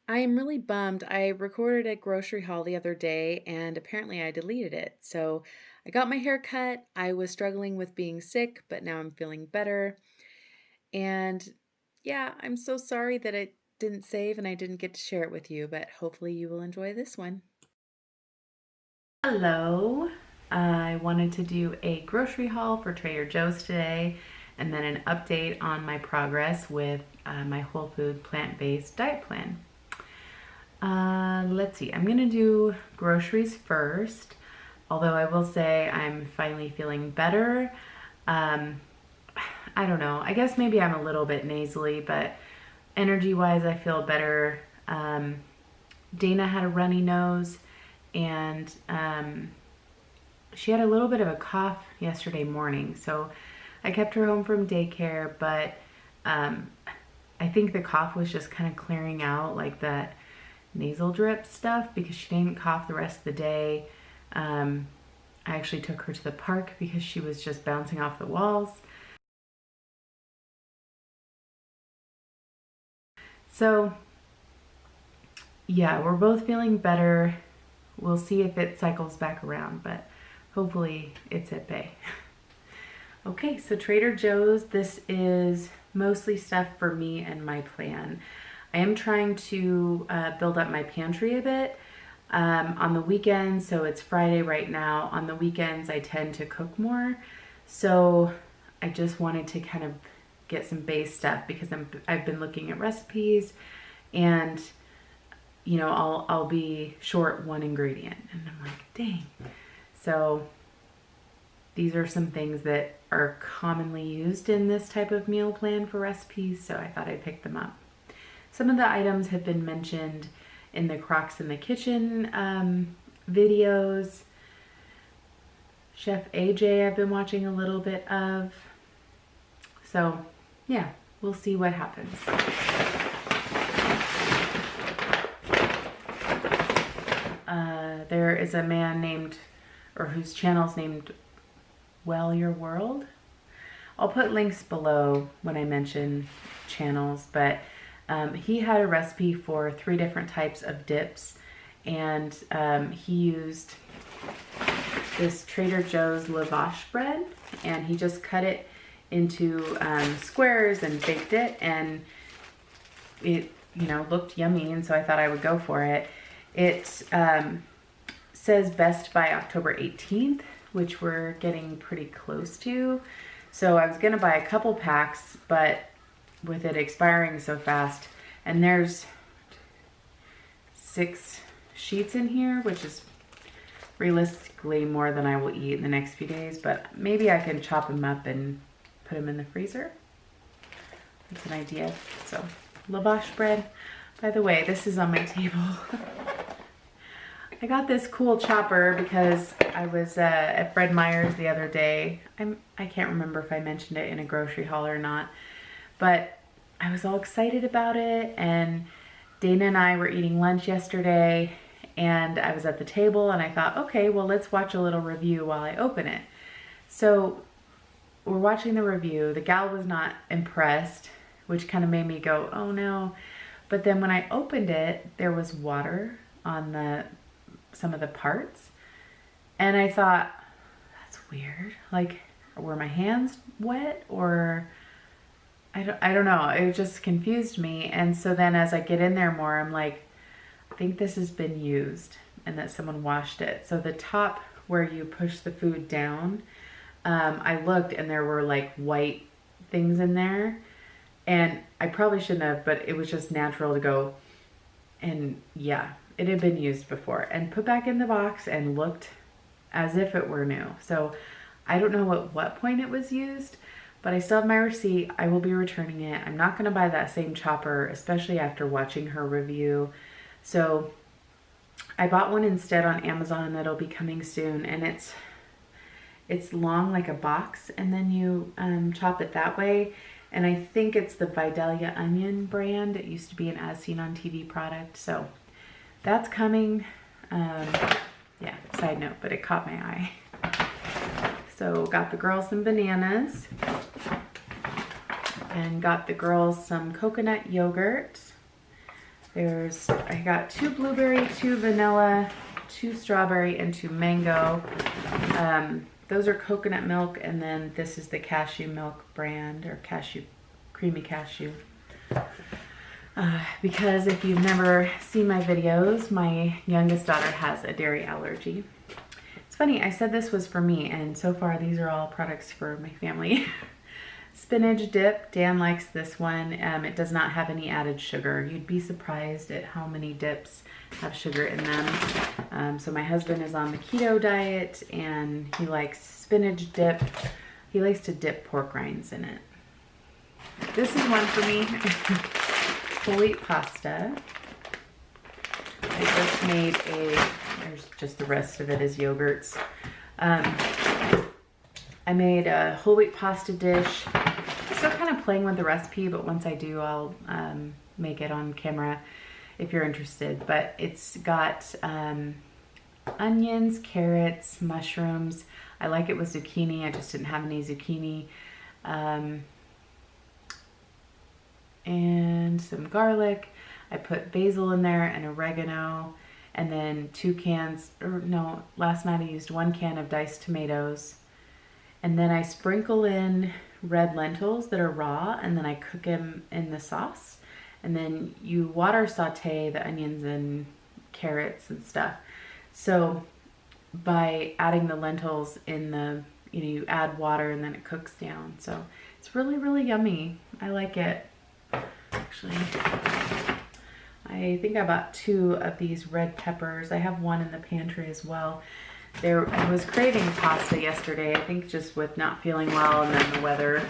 I am really bummed. I recorded a grocery haul the other day and apparently I deleted it. So I got my hair cut. I was struggling with being sick, but now I'm feeling better. And yeah, I'm so sorry that it didn't save and I didn't get to share it with you, but hopefully you will enjoy this one. Hello. I wanted to do a grocery haul for Trader Joe's today and then an update on my progress with my whole food plant-based diet plan. Let's see, I'm gonna do groceries first, although I will say I'm finally feeling better. Um, I don't know, I guess maybe I'm a little bit nasally, but energy-wise I feel better. Dana had a runny nose and she had a little bit of a cough yesterday morning, so I kept her home from daycare, but I think the cough was just kind of clearing out, like that nasal drip stuff, because she didn't cough the rest of the day. I actually took her to the park because she was just bouncing off the walls. So yeah, we're both feeling better. We'll see if it cycles back around, but hopefully it's at bay. Okay, so Trader Joe's, this is mostly stuff for me and my plan. I am trying to build up my pantry a bit on the weekends. So it's Friday right now. On the weekends, I tend to cook more. So I just wanted to kind of get some base stuff because I've been looking at recipes and you know, I'll be short one ingredient and I'm like, dang. So these are some things that are commonly used in this type of meal plan for recipes. So I thought I'd pick them up. Some of the items have been mentioned in the Crocs in the Kitchen videos. Chef AJ I've been watching a little bit of. So yeah, we'll see what happens. There is a man named, or whose channel's named Well Your World. I'll put links below when I mention channels, but he had a recipe for 3 different types of dips, and he used this Trader Joe's lavash bread, and he just cut it into squares and baked it, and it, you know, looked yummy, and so I thought I would go for it. It says best by October 18th, which we're getting pretty close to. So I was gonna buy a couple packs, but with it expiring so fast, and there's 6 sheets in here, which is realistically more than I will eat in the next few days, but maybe I can chop them up and put them in the freezer. That's an idea. So lavash bread. By the way, this is on my table. I got this cool chopper because I was at Fred Meyer's the other day. I can't remember if I mentioned it in a grocery haul or not, but I was all excited about it, and Dana and I were eating lunch yesterday, and I was at the table and I thought, okay, well, let's watch a little review while I open it. So we're watching the review. The gal was not impressed, which kind of made me go, oh no. But then when I opened it, there was water on some of the parts. And I thought, that's weird. Like, were my hands wet, or I don't know. It just confused me. And so then as I get in there more, I'm like, I think this has been used and that someone washed it. So the top where you push the food down, I looked and there were like white things in there. And I probably shouldn't have, but it was just natural to go, and yeah, it had been used before and put back in the box and looked as if it were new. So I don't know at what point it was used, but I still have my receipt. I will be returning it. I'm not gonna buy that same chopper, especially after watching her review. So I bought one instead on Amazon that'll be coming soon, and it's long like a box, and then you chop it that way. And I think it's the Vidalia Onion brand. It used to be an As Seen on TV product. So that's coming. Yeah, side note, but it caught my eye. So got the girls some bananas and got the girls some coconut yogurt. I got 2 blueberry, 2 vanilla, 2 strawberry, and 2 mango. Those are coconut milk, and then this is the cashew milk brand, or creamy cashew. Because if you've never seen my videos, my youngest daughter has a dairy allergy. It's funny, I said this was for me, and so far these are all products for my family. Spinach dip, Dan likes this one. It does not have any added sugar. You'd be surprised at how many dips have sugar in them. So my husband is on the keto diet, and he likes spinach dip. He likes to dip pork rinds in it. This is one for me. Whole wheat pasta. I just made there's just the rest of it is yogurts. I made a whole wheat pasta dish. Still kind of playing with the recipe, but once I do, I'll make it on camera if you're interested. But it's got onions, carrots, mushrooms. I like it with zucchini. I just didn't have any zucchini. And some garlic. I put basil in there and oregano, and then 2 cans, or no, last night I used 1 can of diced tomatoes. And then I sprinkle in red lentils that are raw, and then I cook them in the sauce. And then you water saute the onions and carrots and stuff. So by adding the lentils in the, you add water and then it cooks down. So it's really, really yummy. I like it. Actually, I think I bought 2 of these red peppers. I have 1 in the pantry as well. I was craving pasta yesterday, I think just with not feeling well and then the weather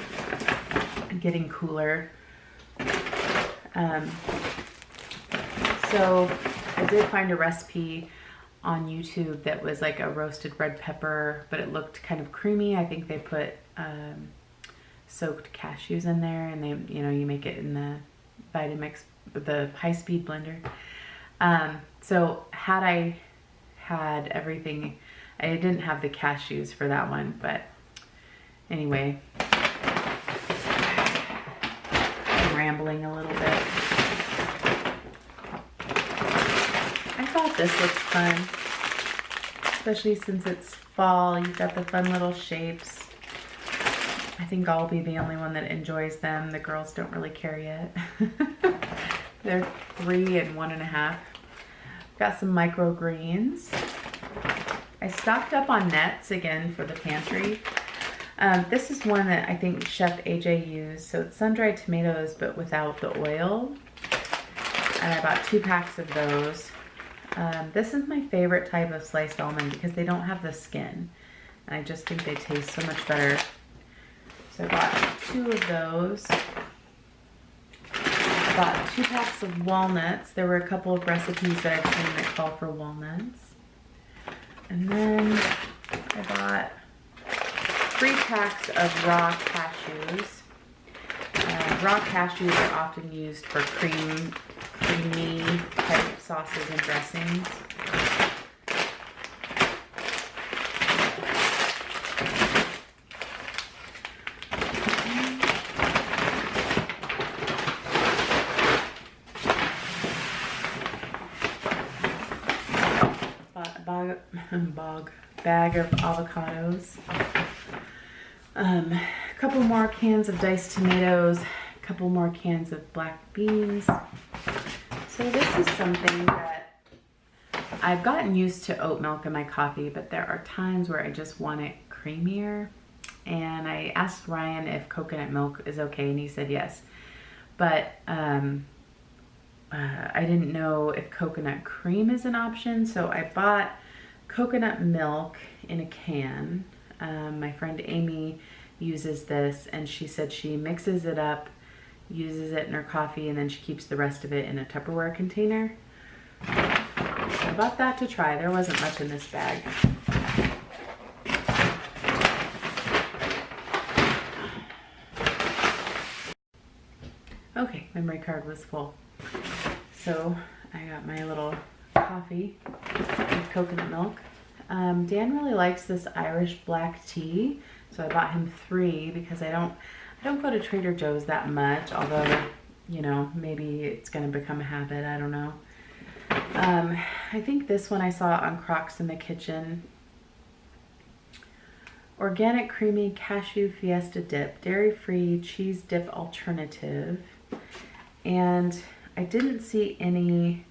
getting cooler. So I did find a recipe on YouTube that was like a roasted red pepper, but it looked kind of creamy. I think they put soaked cashews in there, and they, you make it in the Vitamix, the high-speed blender. So had I had everything, I didn't have the cashews for that one, but anyway, I'm rambling a little bit. I thought this looked fun, especially since it's fall. You've got the fun little shapes. I think I'll be the only one that enjoys them. The girls don't really care yet. They're 3 and 1.5. Got some microgreens. I stocked up on nets again for the pantry. This is one that I think Chef AJ used. So it's sun-dried tomatoes, but without the oil. And I bought 2 packs of those. This is my favorite type of sliced almond because they don't have the skin. And I just think they taste so much better. So I bought 2 of those. I bought 2 packs of walnuts. There were a couple of recipes that I've seen that call for walnuts. And then I bought 3 packs of raw cashews. Raw cashews are often used for creamy type sauces and dressings. Bag of avocados, a couple more cans of diced tomatoes, a couple more cans of black beans. So this is something that I've gotten used to oat milk in my coffee, but there are times where I just want it creamier. And I asked Ryan if coconut milk is okay, and he said yes. But I didn't know if coconut cream is an option, so I bought coconut milk in a can. My friend Amy uses this, and she said she mixes it up, uses it in her coffee, and then she keeps the rest of it in a Tupperware container. I bought that to try. There wasn't much in this bag. Okay, memory card was full. So I got my little coffee with coconut milk. Dan really likes this Irish black tea, so I bought him 3 because I don't go to Trader Joe's that much, although you know, maybe it's going to become a habit. I don't know. I think this one I saw on Crocs in the Kitchen. Organic creamy cashew fiesta dip, dairy-free cheese dip alternative. And I didn't see any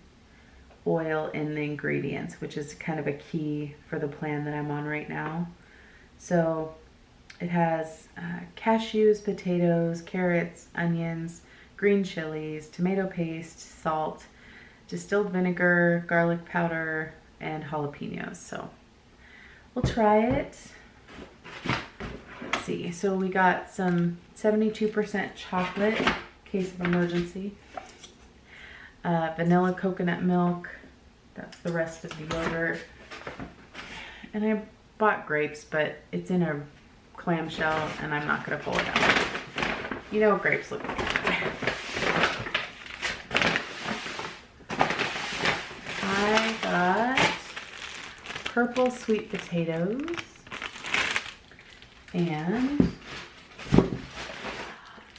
oil in the ingredients, which is kind of a key for the plan that I'm on right now. So it has cashews, potatoes, carrots, onions, green chilies, tomato paste, salt, distilled vinegar, garlic powder, and jalapenos. So we'll try it. Let's see. So we got some 72% chocolate, in case of emergency. Vanilla coconut milk. That's the rest of the yogurt. And I bought grapes, but it's in a clamshell and I'm not going to pull it out. You know grapes look like. I got purple sweet potatoes and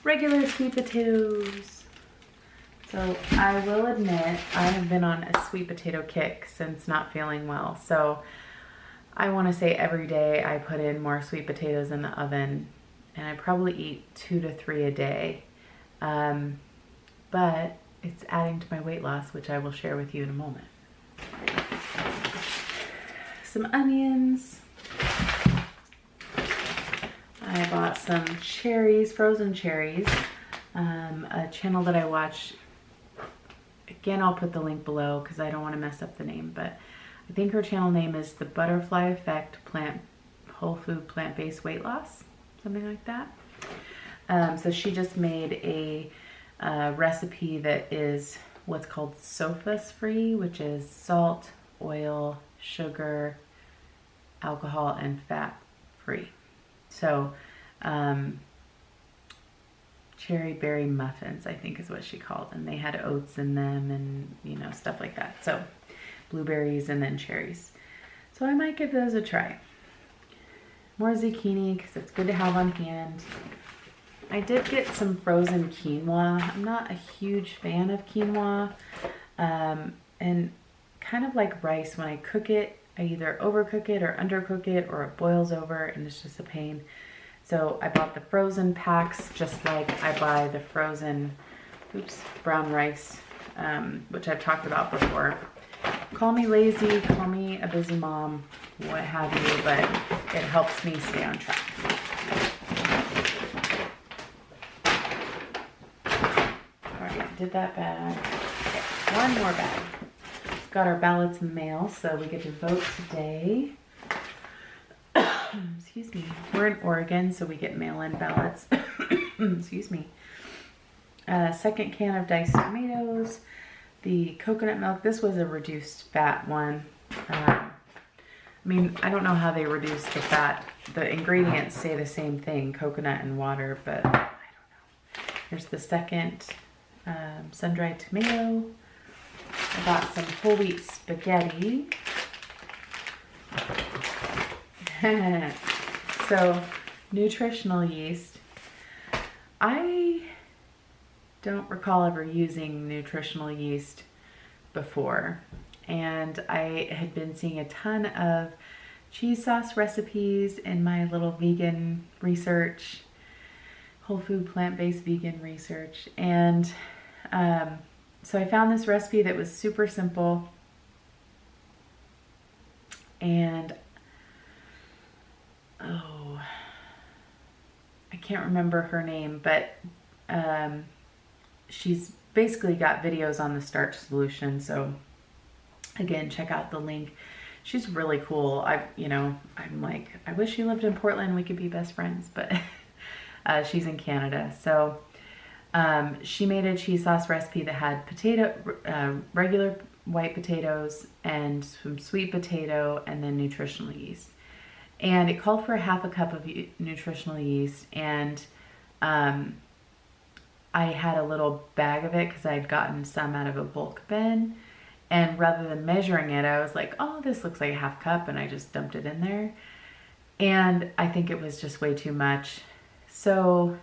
regular sweet potatoes. So I will admit I have been on a sweet potato kick since not feeling well. So I want to say every day I put in more sweet potatoes in the oven, and I probably eat 2 to 3 a day. But it's adding to my weight loss, which I will share with you in a moment. Some onions. I bought some cherries, frozen cherries. A channel that I watch. Again, I'll put the link below because I don't want to mess up the name, but I think her channel name is The Butterfly Effect Whole Food Plant-Based Weight Loss, something like that. So she just made a recipe that is what's called SOFAS-free, which is salt, oil, sugar, alcohol, and fat-free. So cherry berry muffins, I think is what she called, and they had oats in them and, you know, stuff like that. So blueberries and then cherries. So I might give those a try. More zucchini because it's good to have on hand. I did get some frozen quinoa. I'm not a huge fan of quinoa. And kind of like rice, when I cook it, I either overcook it or undercook it, or it boils over and it's just a pain. So I bought the frozen packs, just like I buy the frozen, brown rice, which I've talked about before. Call me lazy, call me a busy mom, what have you, but it helps me stay on track. All right, did that bag. Okay, one more bag. Got our ballots in the mail, so we get to vote today. Excuse me. We're in Oregon, so we get mail-in ballots. Excuse me. Second can of diced tomatoes. The coconut milk. This was a reduced fat one. I mean, I don't know how they reduce the fat. The ingredients say the same thing, coconut and water, but I don't know. Here's the second sun-dried tomato. I got some whole wheat spaghetti. So, nutritional yeast. I don't recall ever using nutritional yeast before, and I had been seeing a ton of cheese sauce recipes in my little vegan research, whole food plant-based vegan research, and so I found this recipe that was super simple, and I can't remember her name, but she's basically got videos on the starch solution. So again, check out the link. She's really cool. I'm like, I wish she lived in Portland. We could be best friends, but she's in Canada. So she made a cheese sauce recipe that had regular white potatoes and some sweet potato and then nutritional yeast. And it called for a half a cup of nutritional yeast, and I had a little bag of it because I had gotten some out of a bulk bin, and rather than measuring it, I was like, oh, this looks like a half cup, and I just dumped it in there, and I think it was just way too much. So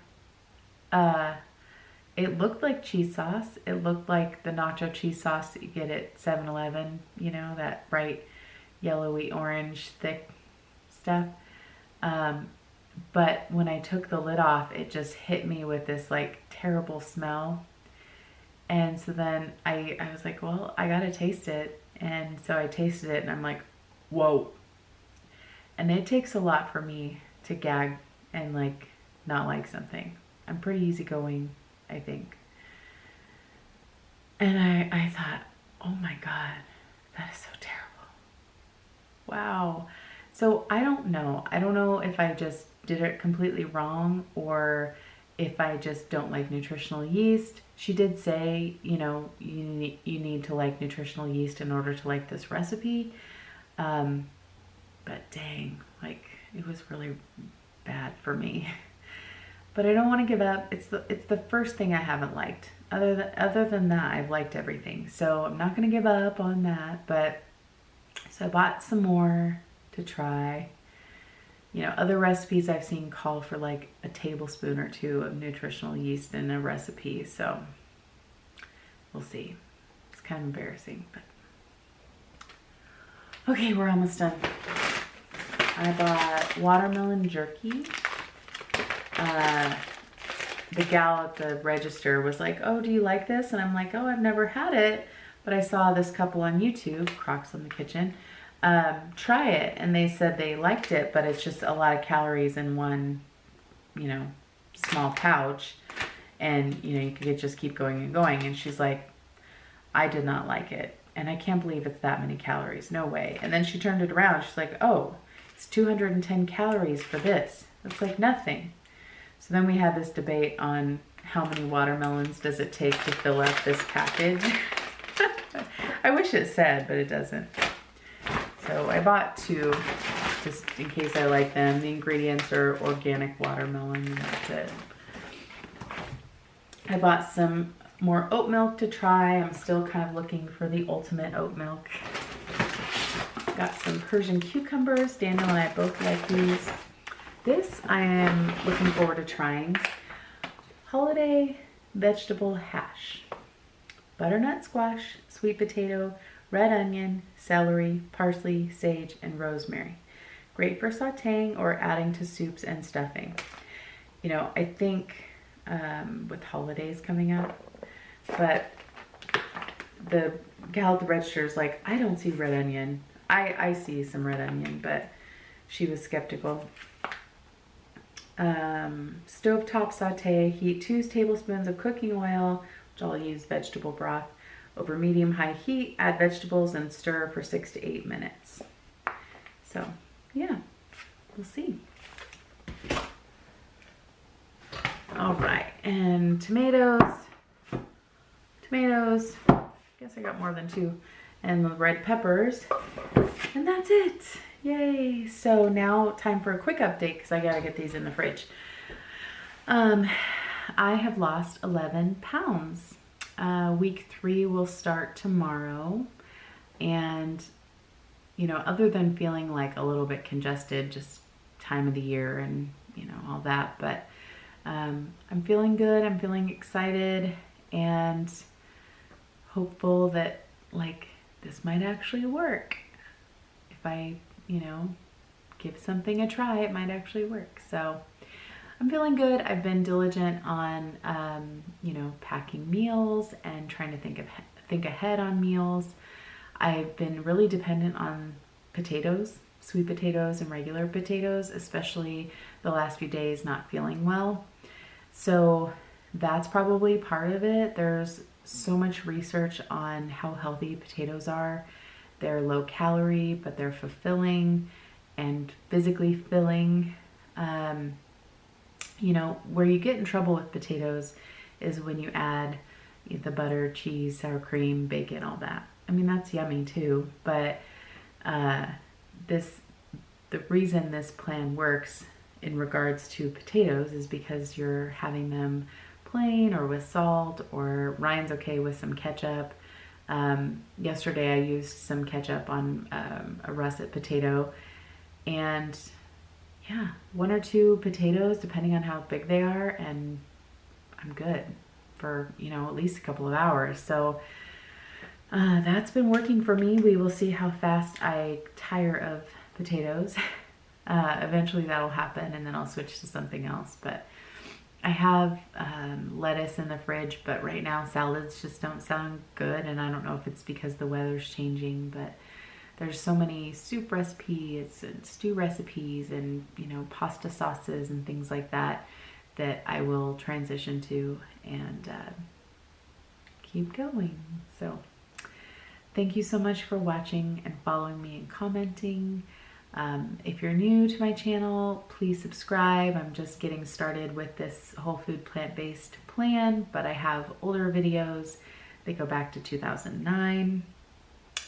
it looked like cheese sauce. It looked like the nacho cheese sauce that you get at 7-Eleven, you know, that bright yellowy orange thick stuff. But when I took the lid off, it just hit me with this like terrible smell. And so then I was like, well, I gotta taste it. And so I tasted it and I'm like, whoa. And it takes a lot for me to gag and like not like something. I'm pretty easygoing, I think. And I thought, oh my God, that is so terrible. Wow. So I don't know. I don't know if I just did it completely wrong or if I just don't like nutritional yeast. She did say, you know, you need to like nutritional yeast in order to like this recipe. But dang, like it was really bad for me. But I don't want to give up. It's the first thing I haven't liked. Other than that, I've liked everything. So I'm not going to give up on that. But so I bought some more to try. You know, other recipes I've seen call for like a tablespoon or two of nutritional yeast in a recipe. So we'll see. It's kind of embarrassing, but okay, we're almost done. I bought watermelon jerky. The gal at the register was like, oh, do you like this? And I'm like, oh, I've never had it, but I saw this couple on YouTube, Crocs in the Kitchen, try it, and they said they liked it, but it's just a lot of calories in one, you know, small pouch, and you know, you could just keep going and going. And she's like, I did not like it, and I can't believe it's that many calories, no way. And then she turned it around, she's like, oh, it's 210 calories for this. It's like nothing. So then we had this debate on how many watermelons does it take to fill up this package. I wish it said, but it doesn't. So I bought 2 just in case I like them. The ingredients are organic watermelon and that's it. I bought some more oat milk to try. I'm still kind of looking for the ultimate oat milk. Got some Persian cucumbers. Daniel and I both like these. This I am looking forward to trying. Holiday vegetable hash. Butternut squash, sweet potato, red onion, celery, parsley, sage, and rosemary. Great for sauteing or adding to soups and stuffing. You know, I think with holidays coming up, but the gal at the register is like, I don't see red onion. I see some red onion, but she was skeptical. Stovetop saute, heat 2 tablespoons of cooking oil, which I'll use vegetable broth, over medium-high heat. Add vegetables and stir for 6 to 8 minutes. So, yeah, we'll see. All right, and tomatoes. Guess I got more than 2. And the red peppers, and that's it. Yay. So now time for a quick update because I gotta get these in the fridge. I have lost 11 pounds. Week 3 will start tomorrow, and you know, other than feeling like a little bit congested, just time of the year and you know, all that, but I'm feeling good. I'm feeling excited and hopeful that like this might actually work. If I, you know, give something a try, it might actually work. So I'm feeling good. I've been diligent on, you know, packing meals and trying to think ahead on meals. I've been really dependent on potatoes, sweet potatoes and regular potatoes, especially the last few days not feeling well. So that's probably part of it. There's so much research on how healthy potatoes are. They're low calorie, but they're fulfilling and physically filling. You know, where you get in trouble with potatoes is when you add the butter, cheese, sour cream, bacon, all that. I mean, that's yummy too, but the reason this plan works in regards to potatoes is because you're having them plain or with salt, or Ryan's okay with some ketchup. Yesterday I used some ketchup on a russet potato, and yeah, 1 or 2 potatoes depending on how big they are, and I'm good. for, you know, at least a couple of hours. So that's been working for me. We will see how fast I tire of potatoes. Eventually that'll happen, and then I'll switch to something else. But I have lettuce in the fridge, but right now salads just don't sound good, and I don't know if it's because the weather's changing, but there's so many soup recipes and stew recipes and, you know, pasta sauces and things like that that I will transition to and keep going. So thank you so much for watching and following me and commenting. If you're new to my channel, please subscribe. I'm just getting started with this whole food plant-based plan, but I have older videos. They go back to 2009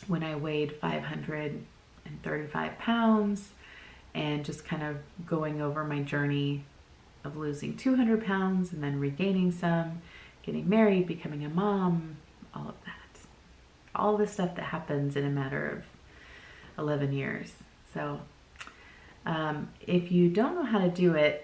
when I weighed 535 pounds and just kind of going over my journey of losing 200 pounds and then regaining some, getting married, becoming a mom, all of that. All the stuff that happens in a matter of 11 years. So if you don't know how to do it,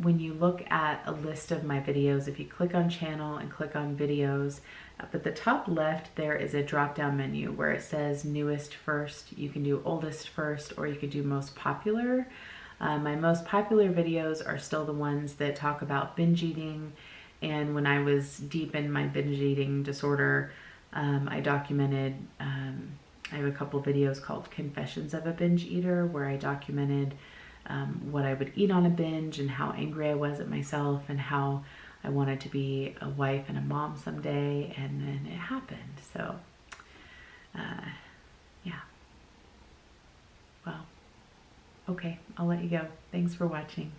when you look at a list of my videos, if you click on channel and click on videos, up at the top left there is a drop down menu where it says newest first. You can do oldest first, or you could do most popular. My most popular videos are still the ones that talk about binge eating, and when I was deep in my binge eating disorder, I documented I have a couple videos called Confessions of a Binge Eater where I documented what I would eat on a binge and how angry I was at myself and how I wanted to be a wife and a mom someday, and then it happened. So, yeah. Well, okay, I'll let you go. Thanks for watching.